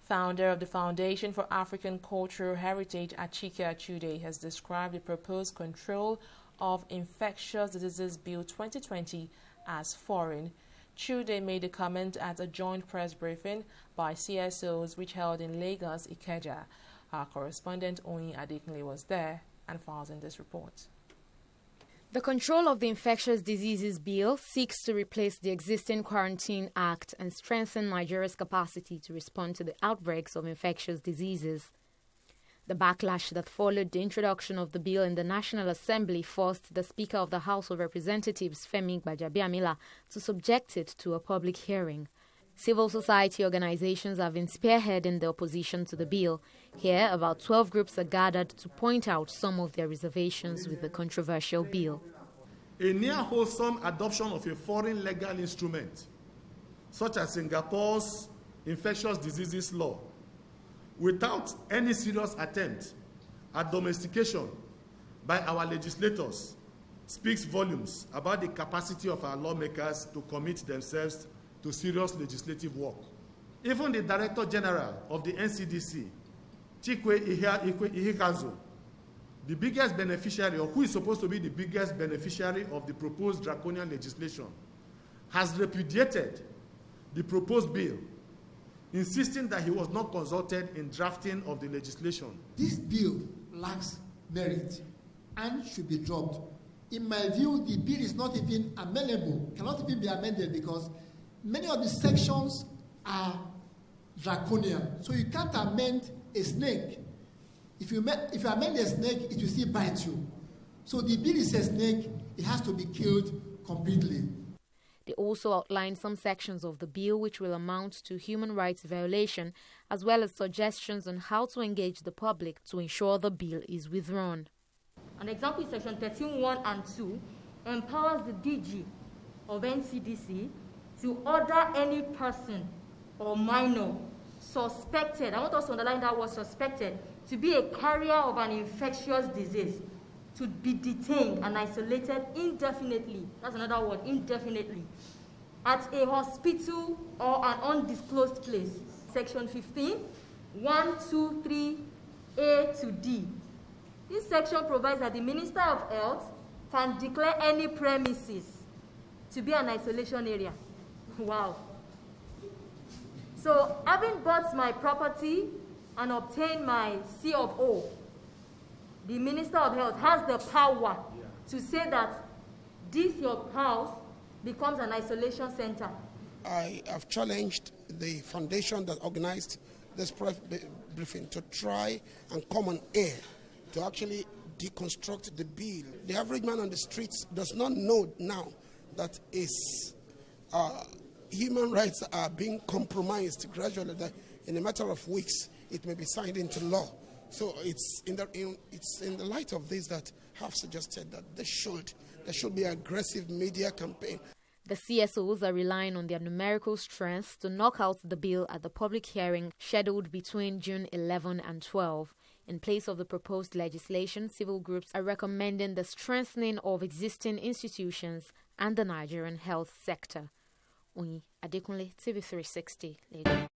Founder of the Foundation for African Cultural Heritage, Achike Achude, has described the proposed control of Infectious Diseases Bill 2020 as foreign. Chude made the comment at a joint press briefing by CSOs which held in Lagos, Ikeja. Our correspondent Oyin Adekunle was there and files in this report. The control of the Infectious Diseases Bill seeks to replace the existing Quarantine Act and strengthen Nigeria's capacity to respond to the outbreaks of infectious diseases. The backlash that followed the introduction of the bill in the National Assembly forced the Speaker of the House of Representatives, Femi Gbajabiamila, to subject it to a public hearing. Civil society organizations have been spearheading the opposition to the bill. Here, about 12 groups are gathered to point out some of their reservations with the controversial bill. A near wholesome adoption of a foreign legal instrument, such as Singapore's infectious diseases law, without any serious attempt at domestication by our legislators, speaks volumes about the capacity of our lawmakers to commit themselves to serious legislative work. Even the Director General of the NCDC, Chikwe Ihikazu, the biggest beneficiary, or who is supposed to be the biggest beneficiary of the proposed draconian legislation, has repudiated the proposed bill, insisting that he was not consulted in drafting of the legislation. This bill lacks merit and should be dropped. In my view, the bill is not even amendable, cannot even be amended because many of the sections are draconian. So you can't amend a snake. If you amend a snake, it will still bite you. So the bill is a snake, it has to be killed completely. They also outlined some sections of the bill which will amount to human rights violation, as well as suggestions on how to engage the public to ensure the bill is withdrawn. An example is section 13(1) and 2 empowers the DG of NCDC to order any person or minor suspected, I want us to underline that word suspected, to be a carrier of an infectious disease, to be detained and isolated indefinitely, that's another word, indefinitely, at a hospital or an undisclosed place. Section 15, 1, 2, 3, A to D. This section provides that the Minister of Health can declare any premises to be an isolation area. Wow. So, having bought my property and obtained my C of O, the Minister of Health has the power to say that this, your house, becomes an isolation center. I have challenged the foundation that organized this press briefing to try and come on air to actually deconstruct the bill. The average man on the streets does not know now that his human rights are being compromised gradually, that in a matter of weeks it may be signed into law. So it's in the light of this that I have suggested that there should be aggressive media campaign. The CSOs are relying on their numerical strength to knock out the bill at the public hearing scheduled between June 11 and 12. In place of the proposed legislation, civil groups are recommending the strengthening of existing institutions and the Nigerian health sector. Oyin Adekunle, TV360, Lagos.